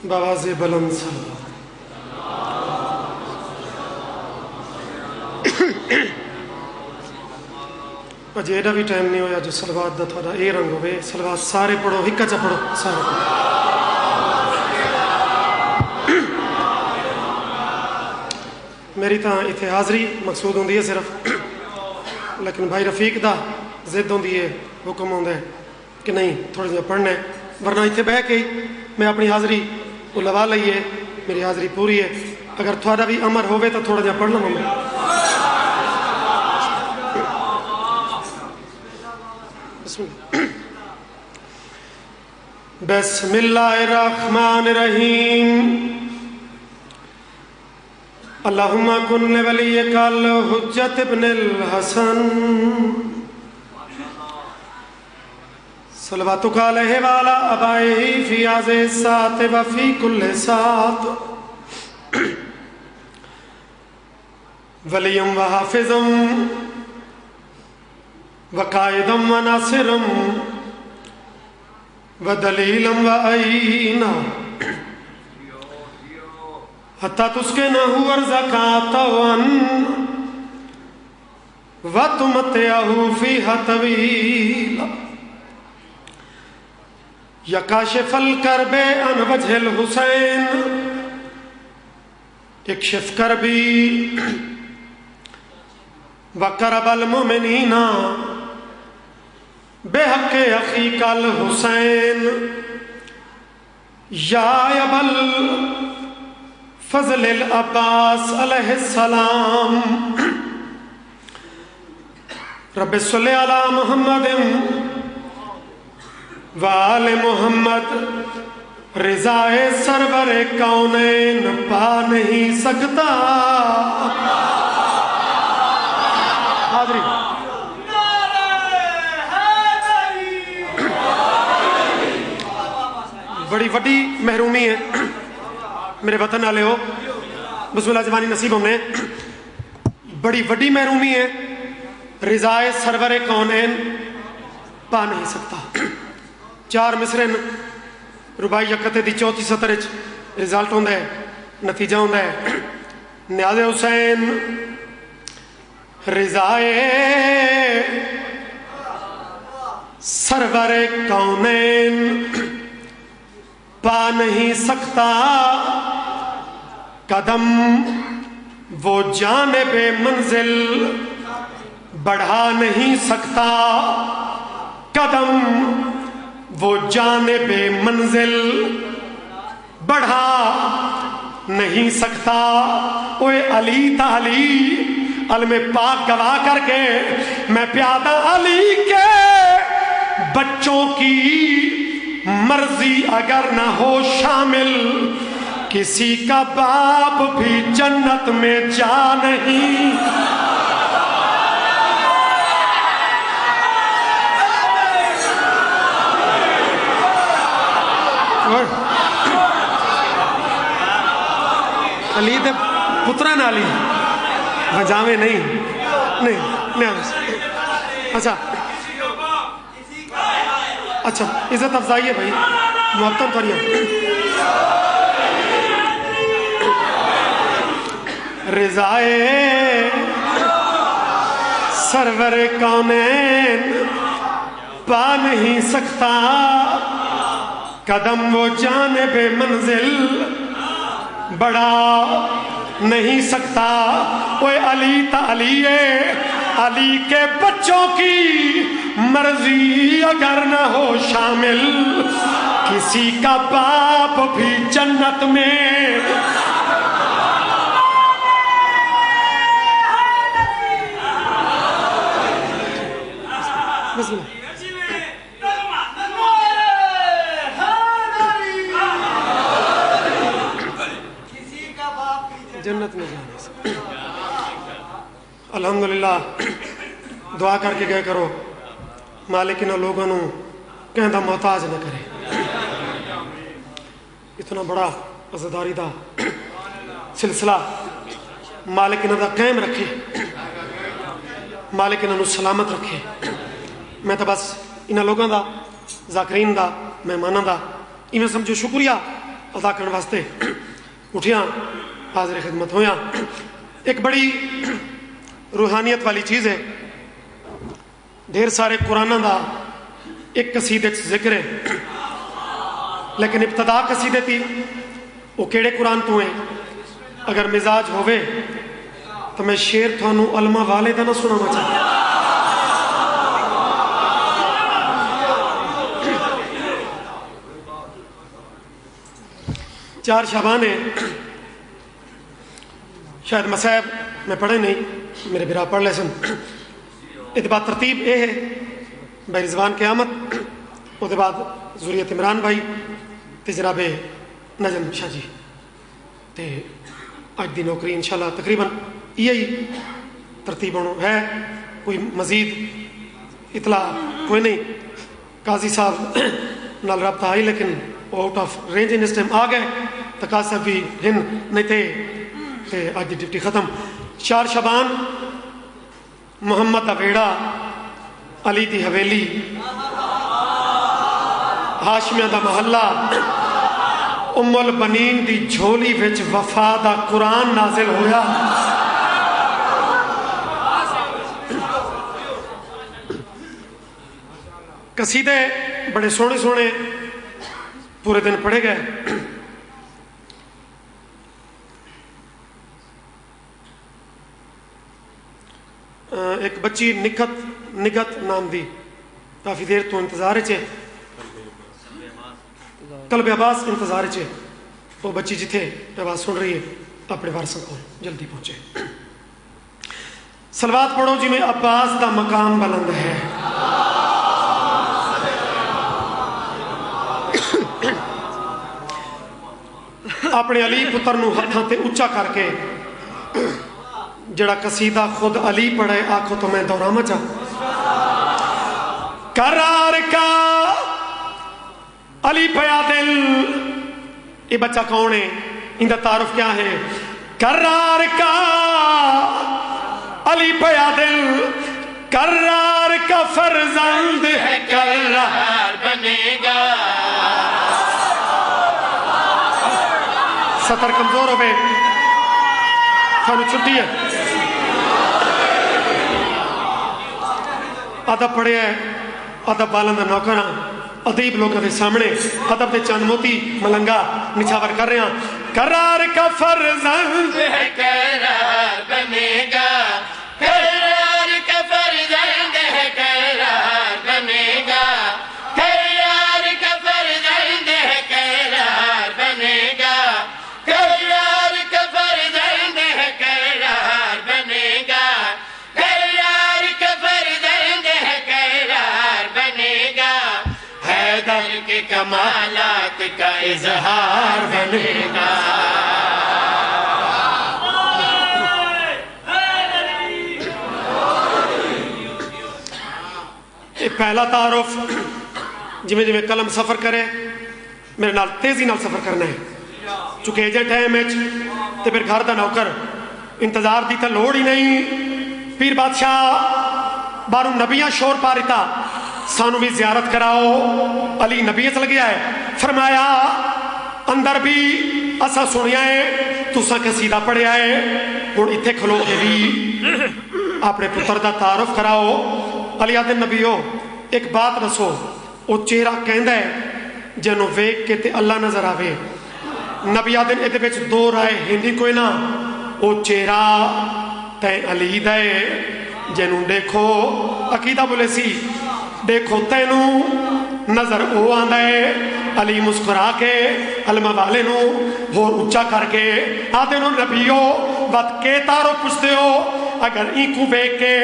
بآواز بلند صلوات۔ اجے ایڈا بھی ٹائم نہیں ہویا جو صلوات دا تھوڑا اے رنگ ہوئے۔ صلوات سارے پڑھو، ہکا چا پڑھو سارے پڑھو۔ میری تاں اتھے حاضری مقصود ہوندی ہے صرف، لیکن بھائی رفیق دا ضد ہوندی ہے، حکم ہوندا ہے کہ نہیں تھوڑا جہا پڑھنا ہے، ورنہ اتھے بہ کے میں اپنی حاضری کو لوا لئیے، میری حاضری پوری ہے۔ اگر تھوڑا بھی امر ہوئے تو تھوڑا جہا پڑھ لوں میں۔ بسم اللہ الرحمن الرحیم۔ اللہم کن ولیک الحجت ابن الحسن صلواتک علیہ وعلی آبائہ فی هذه الساعة وفی کل ساعة ولیم وحافظم وقائدم وناصرم ودلیلم وعینا حتی تسکنہ ارزقا طوعا وتمتعہ فیہا طویلا یا کاشف الکرب عن وجہ الحسین اکشف کربی وکرب المؤمنین بحق اخیک الحسین یا ابل فضل العباس علیہ السلام رب صلی علی محمد وآل محمد رضائے سرور کونین پا نہیں سکتا۔ حاضری بڑی وڈی محرومی ہے میرے وطن والے ہو، بسم اللہ زبانی نصیب ہم نے، بڑی وڈی محرومی ہے، رضائے سرور کونین پا نہیں سکتا۔ 4 مصرن ربائی یکتے دی 34 سطر رزالٹ ہوندہ ہے، نتیجہ ہوندہ ہے نیاز حسین رضائے سرور کونین پا نہیں سکتا، قدم وہ جانب منزل بڑھا نہیں سکتا، قدم وہ جانب منزل بڑھا نہیں سکتا۔ اوے علی تعلی علم پاک گواہ کر کے میں پیادہ علی کے بچوں کی مرضی اگر نہ ہو شامل، کسی کا باپ بھی جنت میں جا نہیں۔ علی دے پتران علی وجاوے نہیں اچھا عزت افضائی ہے بھائی، محبتاً کریے۔ رضائے سرور کونین پا نہیں سکتا، قدم وہ جانب منزل بڑھا نہیں سکتا۔ اوے علی تعلی علی کے بچوں کی مرضی اگر نہ ہو شامل، کسی کا باپ بھی جنت میں۔ جنت میں جانے سے الحمدللہ دعا کر کے گئے کرو مالک انہوں لوگوں نے کہندہ محتاج نہ کرے۔ اتنا بڑا عزداری دا سلسلہ مالک انہوں دا قائم رکھے، مالک انہوں سلامت رکھے۔ میں تو بس انہوں لوگوں دا ذاکرین دا مہمانوں دا ایویں سمجھو شکریہ ادا کرنے واسطے اٹھیاں حاضر خدمت ہویاں. ایک بڑی روحانیت والی چیز ہے. ڈھیر سارے قرآن دا ایک قصیدے ذکر ہے لیکن ابتدا قصیدے تھی وہ کیڑے قرآن تو ہیں. اگر مزاج ہوئے تو میں شیر تھانوں علماء والے دا نہ سنانا چاہتا. چار شعبان ہے. شاید مسائب میں پڑھے نہیں, میرے برا پڑھ لے سن. اتباع ترتیب یہ ہے بھائی رضوان قیامت, وہ بعد ذریت عمران بھائی تے جناب نجم شاہ جی تے اج دی نوکری انشاءاللہ تقریباً یہی ترتیب ہے. کوئی مزید اطلاع کوئی نہیں. قاضی صاحب نال رابطہ آئی لیکن وہ آؤٹ آف رینج ان اس ٹائم آ گئے. تو قاضی صاحب بھی ہن نہیں تھے اج دی ڈیوٹی ختم. 4 شعبان محمد دا ویڑا, علی دی حویلی, ہاشمیاں دا محلہ, ام البنین دی جھولی وچ وفا دا قرآن نازل ہویا. قصیدے بڑے سونے سونے پورے دن پڑھے گئے. ایک بچی نگت نام دی کافی دیر تو انتظار چے, قلب عباس انتظار چے. وہ بچی جتھے آواز سن رہی ہے اپنے وارثاں کو جلدی پہنچے. صلوات پڑھو جی میں عباس دا مقام بلند ہے. اپنے علی پتر نو ہتھاں تے اچا کر کے جڑا قصیدہ خود علی پڑھے آنکھوں تو میں دوراما چاہ. قرار کا علی پیا دل, یہ بچہ کون ہے, ان کا تعارف کیا ہے؟ قرار کا علی پیا دل, قرار کا فرزند ہے, قرار بنے گا. سطر کمزور ہو گئے, سانو چھٹی ہے. ادب پڑھے ہے, ادب بالند نوکر, ادیب لوگوں کے سامنے ادب دے چند موتی ملنگا نچھاور کر رہے ہیں. قرار کا فرزند ہے, قرار بنے گا. قرار کا فرزند ہے, قرار بنے گا. قرار کا فرزند ہے, قرار بنے گا. قرار کا فرزند ہے, قرار بنے گا. قرار کا فرزند ہے, قرار بنے گا. حیدر کے کمالات کا اظہار بنے گا. پہلا تعارف جویں جویں قلم سفر کرے میرے نال تیزی نال سفر کرنا ہے. چونکہ ایجنٹ ہے میں تے پھر گھر دا نوکر, انتظار دی تا لوڑ ہی نہیں. پیر بادشاہ باروں نبیاں شور پا رہتا, سانو بھی زیارت کراؤ. علی نبی چل گیا ہے, فرمایا اندر بھی اسا سنیا ہے, تسا قصیدہ پڑھیا ہے, ہن ایتھے کھلو کے بھی اپنے پتر دا تعارف کراؤ. علی آدھے نبیو ایک بات دسو, وہ چہرہ کہندا ہے جنوں ویکھ کے تے اللہ نظر آوے. نبی آدھے ادھے وچ دو رائے ہندی کوئی نہ, وہ چہرہ تے علی دا ہے, جنوں دیکھو عقیدہ بولے سی دیکھو تینوں نظر او آندا ہے. علی مسکرا کے علماء والے نو ہور اونچا کر کے آدھے نو نبیو بات کے تارو پوچھتے ہو, اگر این کو بیک کے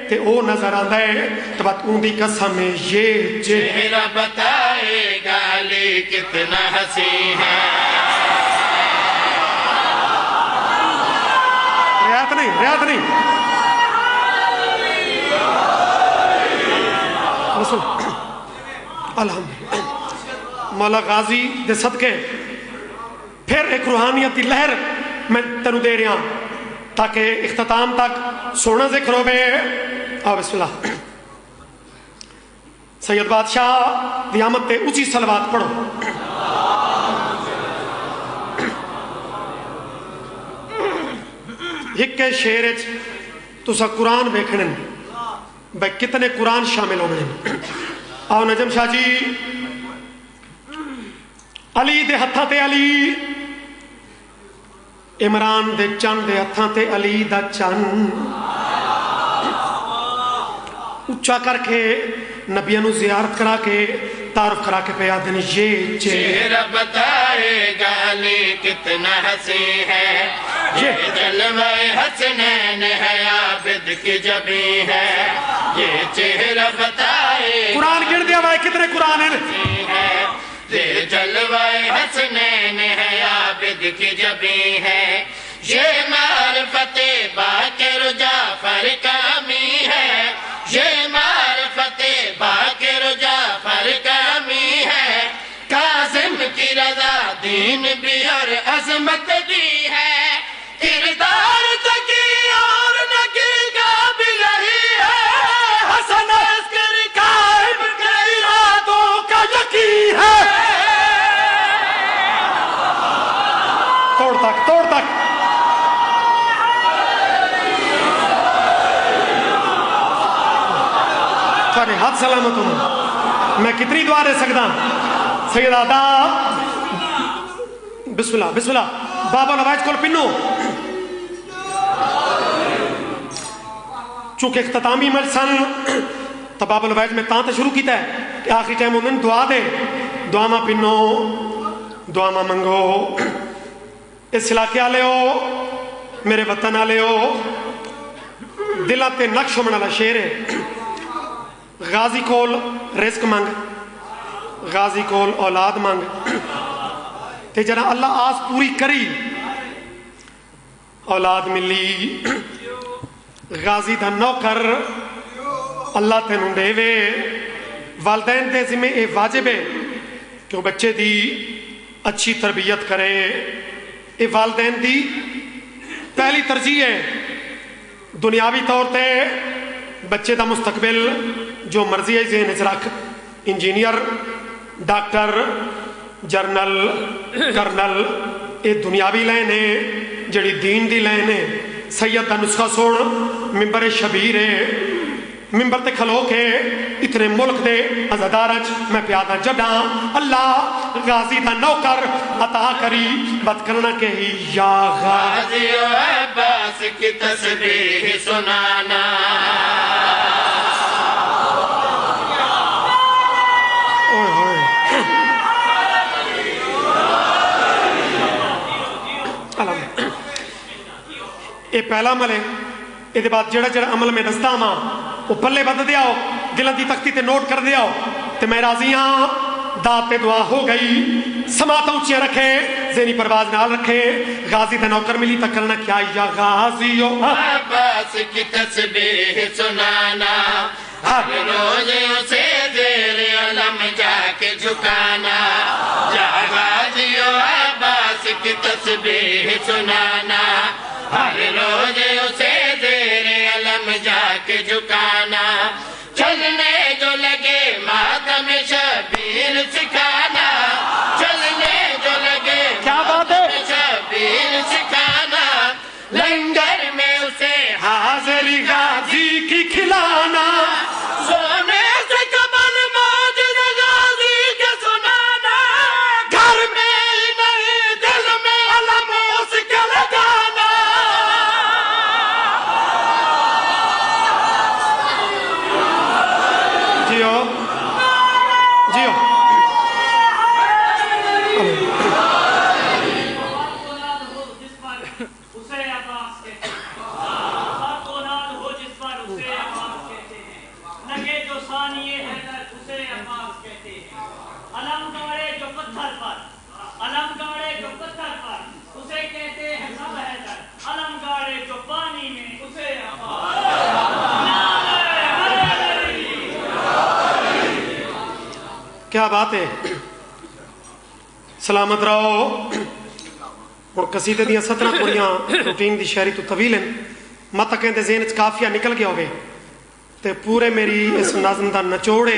تے او نظر آندا ہے تو بات اون دی قسم یہ چہرہ بتائے گا علی کتنا حسین ہے. ریاض نہیں الحمدللہ. مولا غازی دے صدقے پھر ایک روحانیت دی لہر میں تنو دے رہا تاکہ اختتام تک سونا ذکر ہو بے. آو بسم اللہ. سید بادشاہ دی آمد تے اونچی صلوات پڑھو. ایک شعر تسا قرآن ویکھنے بھائی کتنے قرآن شامل ہونے آؤ نجم شاہ جی علی دے ہتھاں تے علی عمران دے چند دے ہتھاں تے علی دا چند اچھا کر کے نبیوں نے زیارت کرا کے تعارف کرا کے پیا دن یہ چہرہ بتائے گا علی کتنا حسین ہے یہ جلوہ حسنین ہے عابد کی جبی ہے یہ چہرہ بتائے قرآن گن دیا بھائی کتنے قرآن ہیں یہ جلوہ حسنین ہے عابد کی جبی ہے یہ معرفت باقر جعفر کامی ہے یہ معرفت باقر جعفر کامی ہے کاظم کی رضا دین بھی اور عظمت بھی ہے کردار تکی اور نکی کا بھی رہی ہے حسن عسکر قائم کے ارادوں کا یقین ہے توڑ تک تھوڑے ہاتھ سلامت ہوں میں کتنی دعا دے سکتا سید آدھا بسم اللہ بابا نواز کول پنو چونکہ اختتامی مجلسن تو بابا نواز میں تاں تے شروع کیتا ہے کہ آخری ٹائم انہوں نے دعا دے دعا ماں پنو دعا ماں منگو اس علاقے آلے ہو میرے وطن آلے ہو دلہ تے نقش ہونے والا شعر ہے غازی کول رزق مانگ غازی کول اولاد مانگ تے جنا اللہ آس پوری کری اولاد ملی غازی دا نوکر اللہ تے نوں دے وے والدین دے ذمہ اے واجب ہے کہ وہ بچے دی اچھی تربیت کرے اے والدین دی پہلی ترجیح ہے دنیاوی طور تے بچے دا مستقبل جو مرضی ہے ذہن وچ رکھ انجینئر ڈاکٹر جرنل کرنل اے دنیاوی لین ہے جڑی دین دی لین ہے سید دا نسخہ سن ممبر شبیر ہے ممبر تے کھلو کے اتنے ملک دے عزادارج میں پیادہ جڑاں اللہ غازی دا نوکر عطا کری بات کرنا کہ یا غازی و عباس کی تسبیح سنانا اے پہلا عمل ہے یہ بعد جڑا عمل میں دستا ہاں وہ پلے بد دیا ہو دلن دی تختی تے نوٹ کر دیا ہو تے میں راضی ہاں دعا تے دعا ہو گئی سماعت اونچیاں رکھے ذہنی پرواز نال رکھے غازی تے نوکر ملی تک کرنا کیا یا غازی و عباس کی تسبیح سنانا ہر روز اسے زیر علم جا کے جھکانا یا غازی و عباس کی تسبیح سنانا ہر روز اسے زیر علم جا کے جھکانا چلنے جو لگے ماتم شبیر سکھانا چلنے جو لگے کیا بات ہے شبیر سکھانا لنگر میں اسے حاضر غازی کی کھلانا سونے سے قبل ماجد غازی کے سنانا گھر میں ہی نہیں دل میں علم اس کا لگانا جیو کیا بات ہے سلامت رہو اور قصیدے دیاں 17 کوڑیاں روٹین دی شہری تو طویل ہیں مت کہندے ذہن چ کافیہ نکل گیا ہوئے تے پورے میری اس نظم دا نچوڑے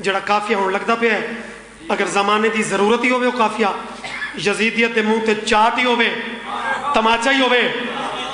جڑا کافیہ ہون لگدا پیا ہے اگر زمانے دی ضرورت ہی ہوئے وہ کافیہ یزیدیت دے منہ تے چاٹ ہی ہوئے تماچا ہی ہوئے